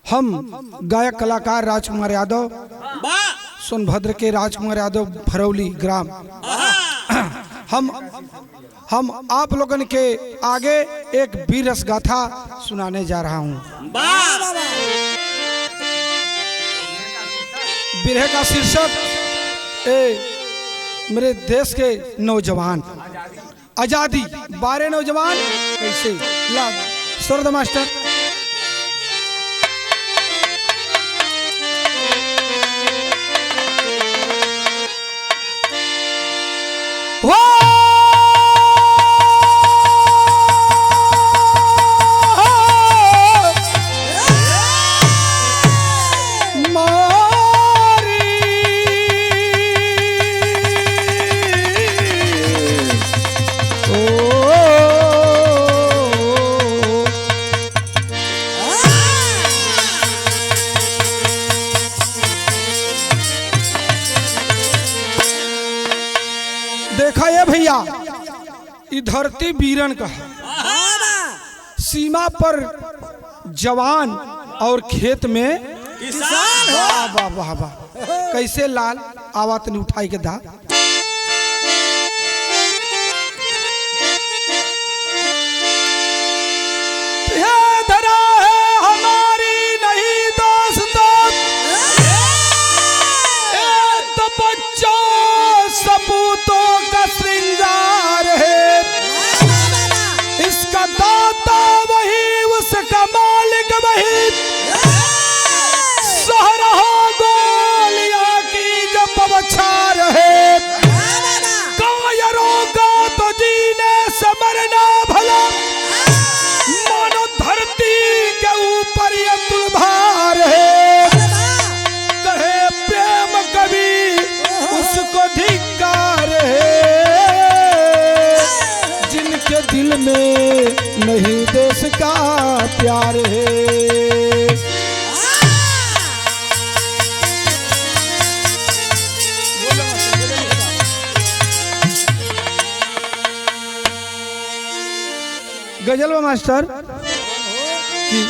हम गायक कलाकार राजकुमार यादव, सोनभद्र के राजकुमार यादव, भरौली ग्राम, हम आप लोगन के आगे एक वीर रस गाथा सुनाने जा रहा हूँ। बिरहे का शीर्षक मेरे देश के नौजवान, आजादी 12 नौजवान कैसे ला सरद मास्टर। देखा ये भैया, ये धरती वीरन का है, सीमा पर जवान और खेत में किसान। वाह वाह वाह वाह, कैसे लाल आवाज नहीं उठाई के दा। धरा है हमारी नहीं दोस्तों, तो बच्चों सपूतों का श्रृंगार है। इसका दाता वही, उसका मालिक वही, सहरहा गोलियां की जब बौछार है। कायरों का तो जीने से मरना भला, मानो धरती के ऊपर ये तुलभार है। कहे प्रेम कवि उसको धिक्कार है, जिनके दिल में नहीं देश का प्यार है। गजल मास्टर की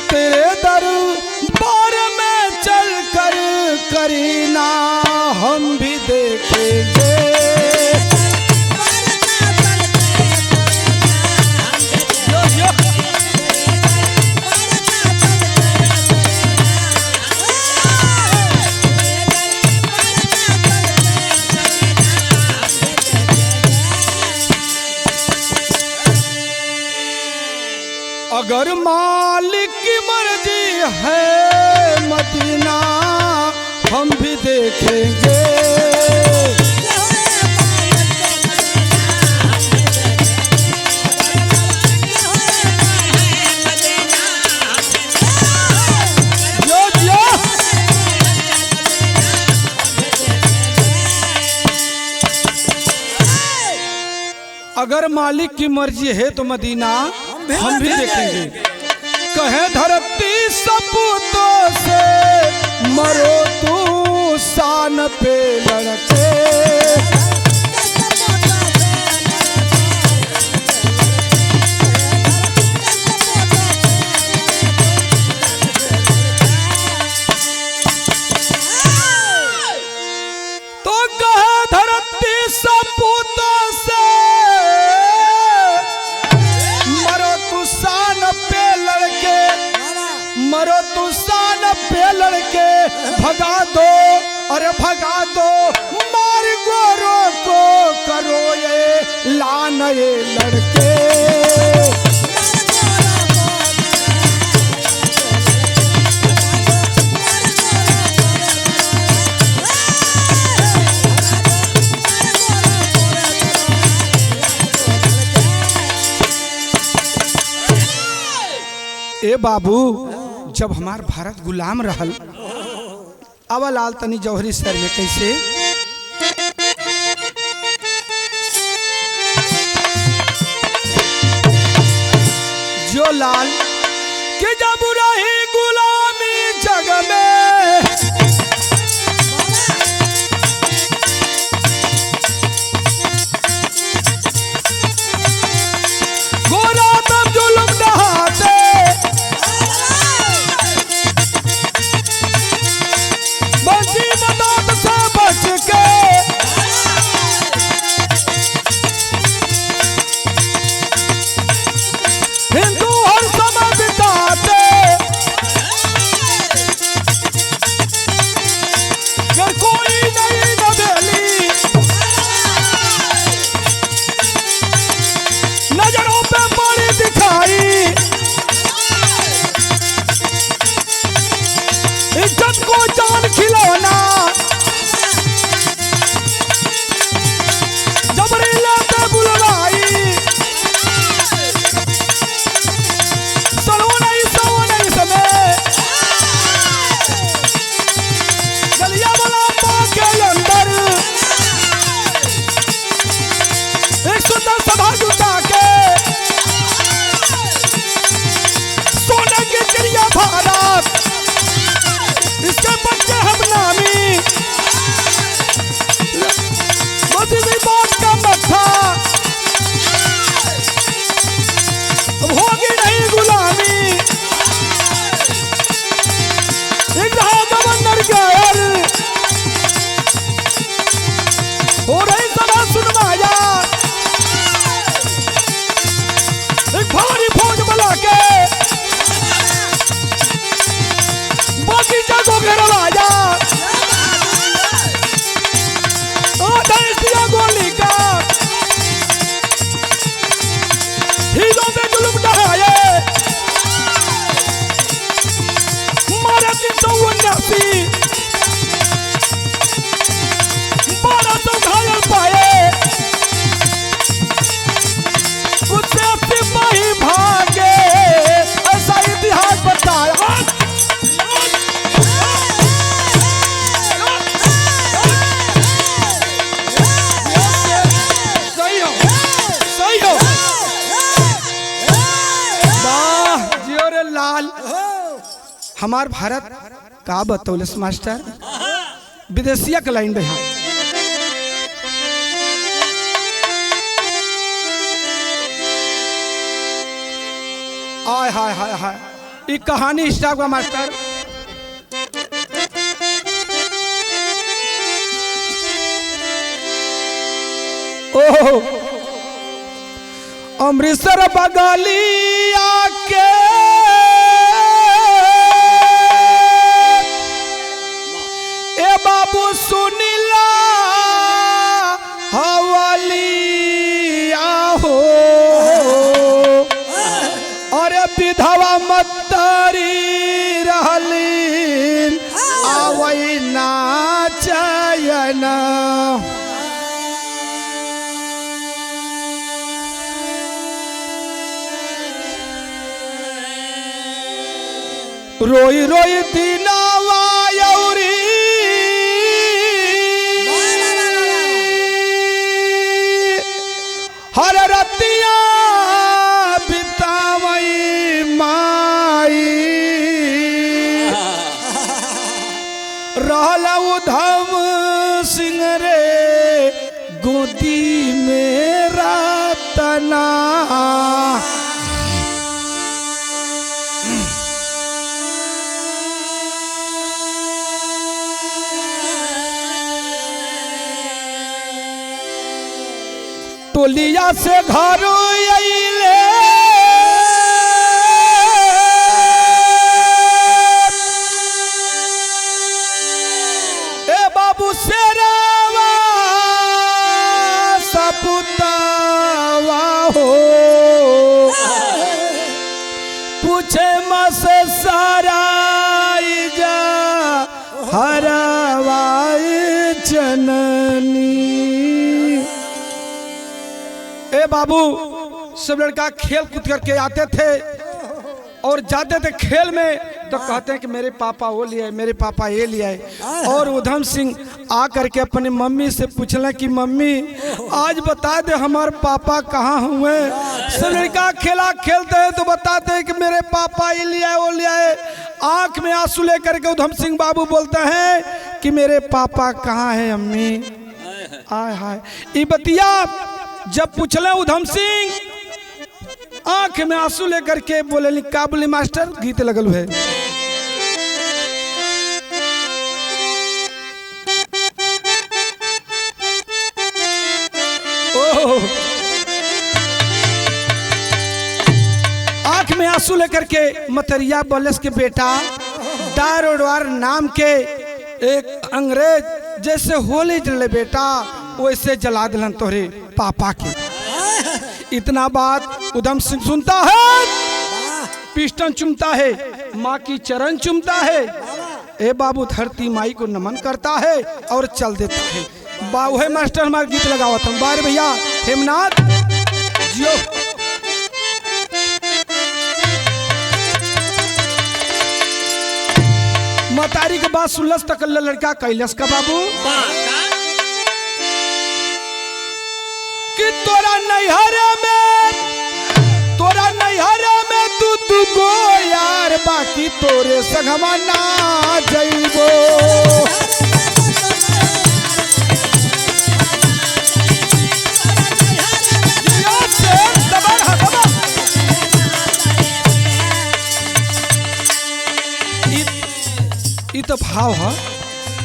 तेरे दरबार में चल कर करीना हम भी देखेंगे। अगर मालिक की मर्जी है मदीना हम भी देखेंगे। अगर मालिक की मर्जी है तो मदीना हम भी देखेंगे। कहे धरती सपूतों से मरो तू शान पे लड़के। तो कहे धरती सपूतों से मरो तू शान पे लड़के। भगा दो, अरे भगा दो, मार गोरों को करो ये लान ये लड़के। ए बाबू, जब हमार भारत गुलाम रहल, अब लाल तनी जौहरी शहर में कैसे लाल कि जब रही गुलामी जग में गोरा तब जुल्म ढहाते बंसी मदद से बच के हिंदू हर समय बिताते अगर कोई नहीं नवेली नजरों पे पड़ी दिखाई इज्जत को जान खिलौना जबरी लेते बुलवाई सलो नहीं समय गलिया वाला माँ के अंदर एक सुंदर सभा जुटा के सोने की चिड़िया भारत इसके बच्चे हम नामी मसीही बात का मत्था अब होगी नहीं गुलामी एक रहा गवर्नर गैर हो रही सभा सुनवाया एक भारी फौज बुला के बगीचा को घेरवाया गोली का हीरों पे जुल्म ढहाए मारा 379 1200 घायल पाए उससे सिपाही भागे ऐसा इतिहास बताया लाल हमार भारत का बतौलस मास्टर विदेशिया के लाइन रहा आय हाय हाय हाय ये कहानी स्टाफ का मास्टर ओह अमृतसर बगलिया के ए बाबू सुनिला हवालिया हो अरे विधवा मतरी रहलीन आवई नाचयना रोई रोई दीनावा यौरी हर रतिया बितावई माई रहल उधम सिंह रे गोदी मेरा तना टोलिया से घर अइले ए बाबू शेरावा सपुतावा हो पूछे मसे सारा जा हरवाई जननी ए बाबू सब लड़का खेल कूद करके आते थे और जाते थे खेल में तो कहते हैं कि मेरे पापा वो ले आए, मेरे पापा ये ले आए। और उधम सिंह आ करके अपनी मम्मी से पूछला कि मम्मी आज बता दे हमारे पापा कहाँ हुए। लड़का खेला खेलते हैं तो बताते हैं कि मेरे पापा ये ले आए वो ले आए। आंख में आंसू लेकर के उधम सिंह बाबू बोलते हैं कि मेरे पापा कहाँ है अम्मी। आय हाय ये बतिया जब पूछले उधम सिंह आंख में आंसू लेकर के बोले का बोले मास्टर गीत लगल है। आंख में आंसू लेकर के मतरिया बलस के बेटा दारोडवार नाम के एक अंग्रेज जैसे होली जले बेटा वैसे जला दिलन तोरे पापा के। इतना बात उधम सिंह सुनता है, पिस्टन चुमता है, माँ की चरण चुमता है। ए बाबू धरती माई को नमन करता है और चल देता है। बाबू है मास्टर हमारा गीत लगावा था बार भैया हेमनाथ जियो। मतारी के बाद सुलस तक लड़का कैलस का बाबू कि तोरा नैहरे में तू गो यार बाकी तोरे संगमा ना जइबो। ये तो भाव है,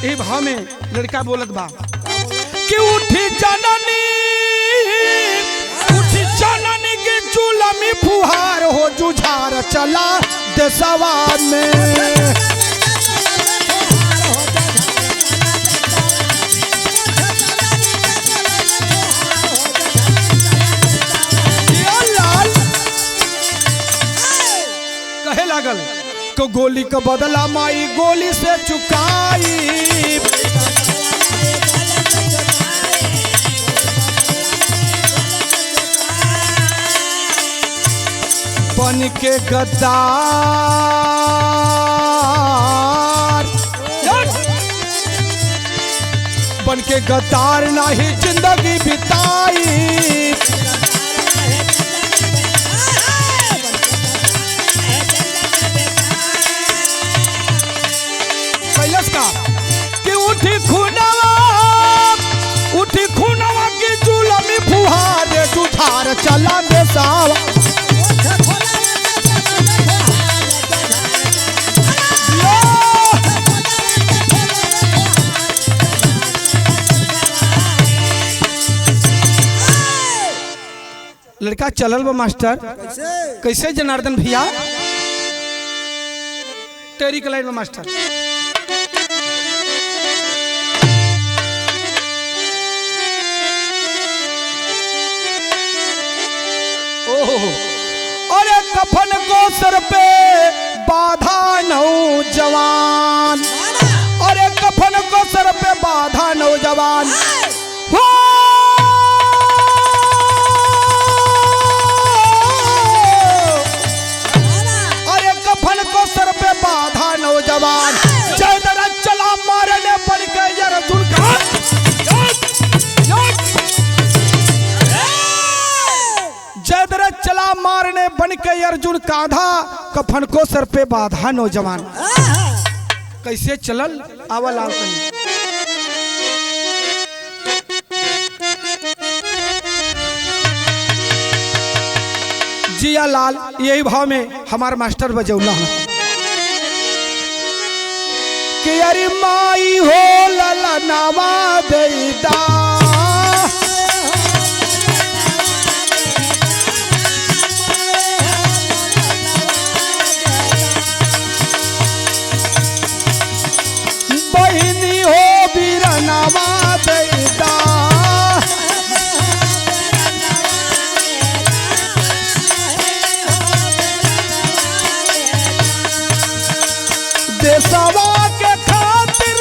ये भाव में लड़का बोलत बा कि उठी जननी की चूलमी फुहार हो जुझार चला देसवा में। कहे लागल को गोली का बदला माई गोली से चुकाई। बन के गद्दार बन के गद्दार नहीं जिंदगी बिताई। कि उठी खूनवा की जुलमी फुहार जुझार चला देसावा। लड़का चलल बा मास्टर कैसे जनार्दन भैया तेरी कलाइन में मास्टर। अरे कफन को सर पे बाधा नौजवान, अरे कफन को सर पे बाधा नौजवान। अरे कफन को सर पे बाधा नौजवान। जयदरा चला मारने बन के यार दुर्गा जयदरा चला मारने बन के अर्जुन कांधा कफन को सर पे बाधा नौजवान। कैसे चलल आवल आव जिया लाल यही भाव में हमार मास्टर बजौला है कि अरे माई हो लला नावा बेदा। बहिनी हो बीरनावा बेदा। देशवा के खातिर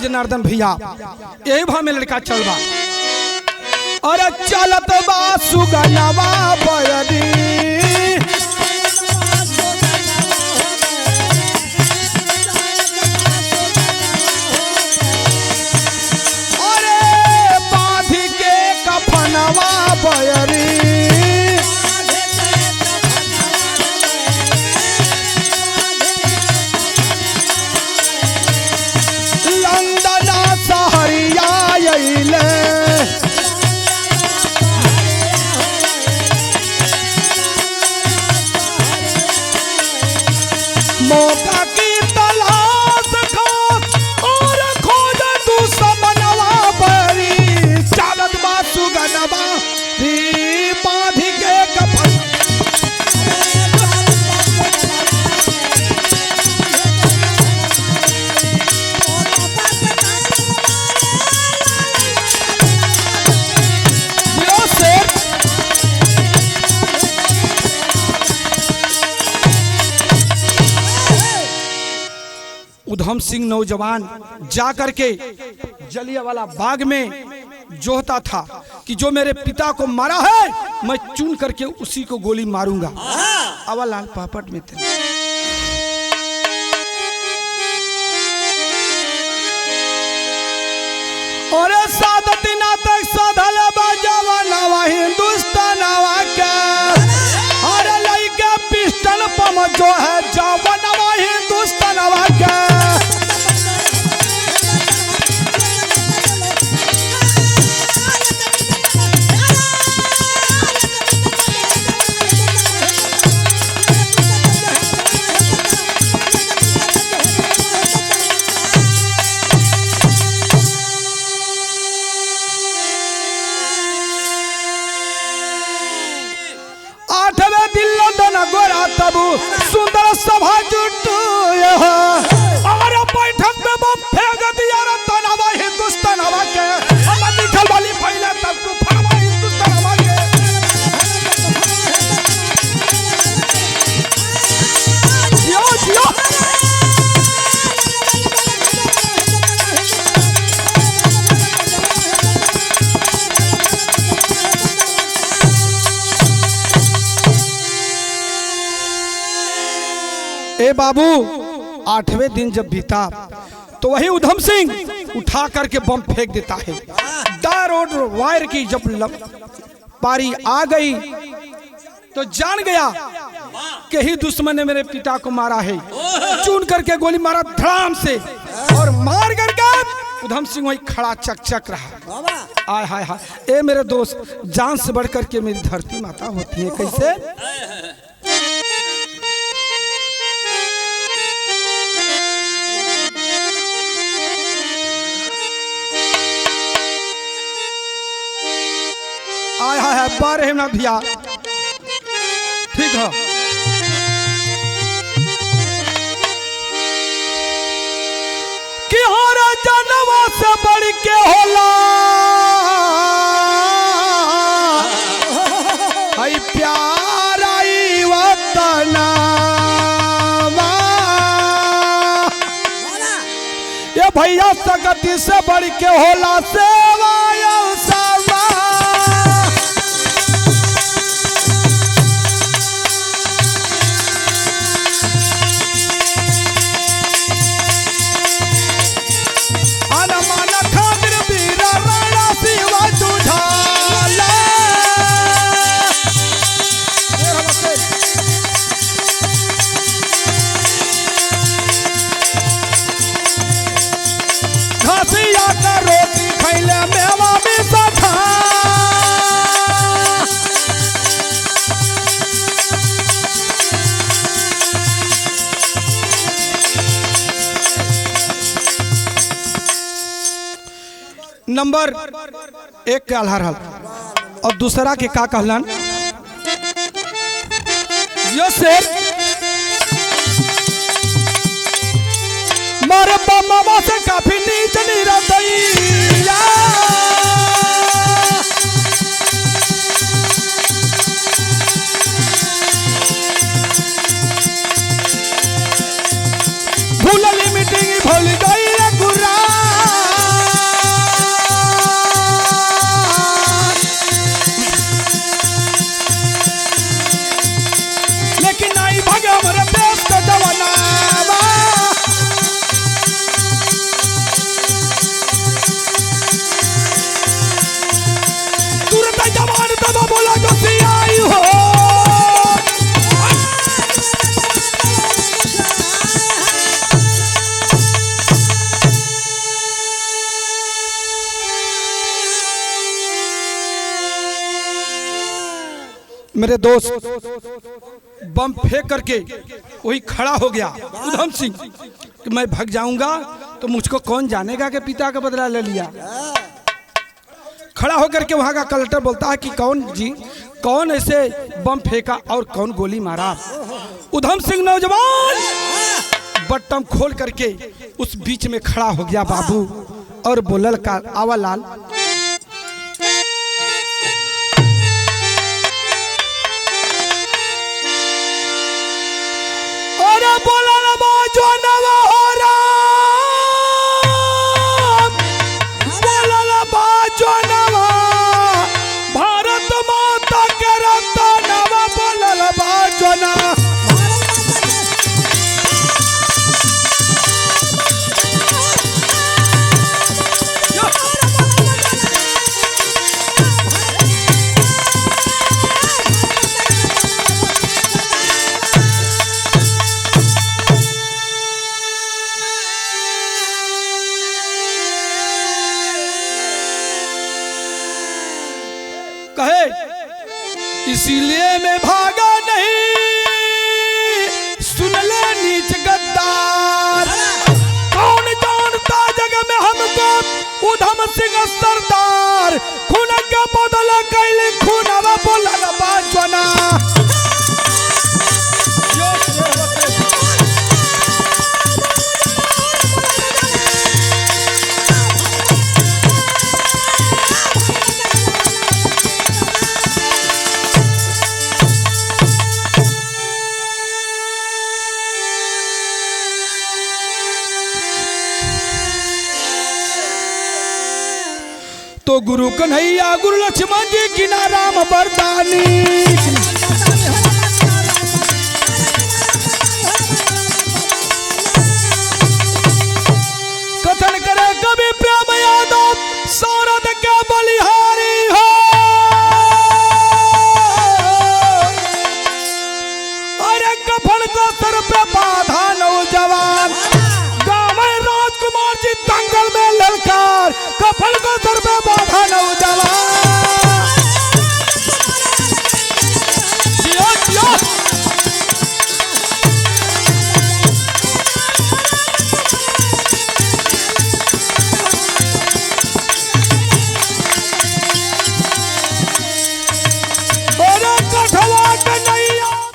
जनार्दन भैया यही भाव में लड़का चल बा। अरे चलत बा सुगनवा बयरी बयरी लंदना सहरिया अइले मौका की तलाश खास और खोज दुश्मनवा बयरी चालत बा सुगनवा बाधी के कफन। उधम सिंह नौजवान जाकर के जलियांवाला बाग में जोहता था कि जो मेरे पिता को मारा है मैं चुन करके उसी को गोली मारूंगा। अवलाल पापट में थे। और सादतिना तक साधल बाजावा हिंदुस्तानवा के अरे लइके पिस्टल पम जो है जवानवा हिंदुस्तानवा के सुंदर सभा जुटू और बैठक में बम फेंक दिया रतनवा हिंदुस्तानवा के निकल वाली पहले तक तू फड़वा हिंदुस्तानवा के जियो जियो ए बाबू। 8वें दिन जब बीता तो वही उधम सिंह उठा करके बम फेंक देता है। दार और वायर की जब पारी आ गई तो जान गया कि ही दुश्मन ने मेरे पिता को मारा है। चुन करके गोली मारा धड़ाम से और मार करके उधम सिंह वही खड़ा चक रहा। आय हाय हाय ए मेरे दोस्त, जान से बढ़ करके मेरी धरती माता होती है। कैसे? आय हाय हाय बारह ना भैया ठीक है। कि हर जनवा से बढ़ के होला हाय प्यारा ई वतनवा ये भैया सकती से बढ़ के होला सेवा सवा नंबर 1 के आधार हल और दूसरा के का कहलन यो से मारे मामा से काफी नीच निरदैया भूलली मीटिंग भूल गई रे गुरा मेरे दोस्त बम फेंक करके वही खड़ा हो गया उधम सिंह कि मैं भाग जाऊंगा तो मुझको कौन जानेगा कि पिता का बदला ले लिया। खड़ा होकर के वहां का कलेक्टर बोलता है कि कौन जी, कौन ऐसे बम फेंका और कौन गोली मारा। उधम सिंह नौजवान बटन खोल करके उस बीच में खड़ा हो गया बाबू और बोलल का आवा लाल, बोलल बाजो नवा हो राम, बोलल बाजो नवा भारत माता के रतनवा, बोलल बाजो ना। कहे इसीलिए मैं भागा नहीं, सुन ले नीच गद्दार, कौन जानता जग में हमको उधम सिंह सरदार, खून के बदला कैले खूनवा, बोलल बाजो ना। तो गुरु कन्हैया गुरु लक्ष्मण जी की ना राम बरदानी।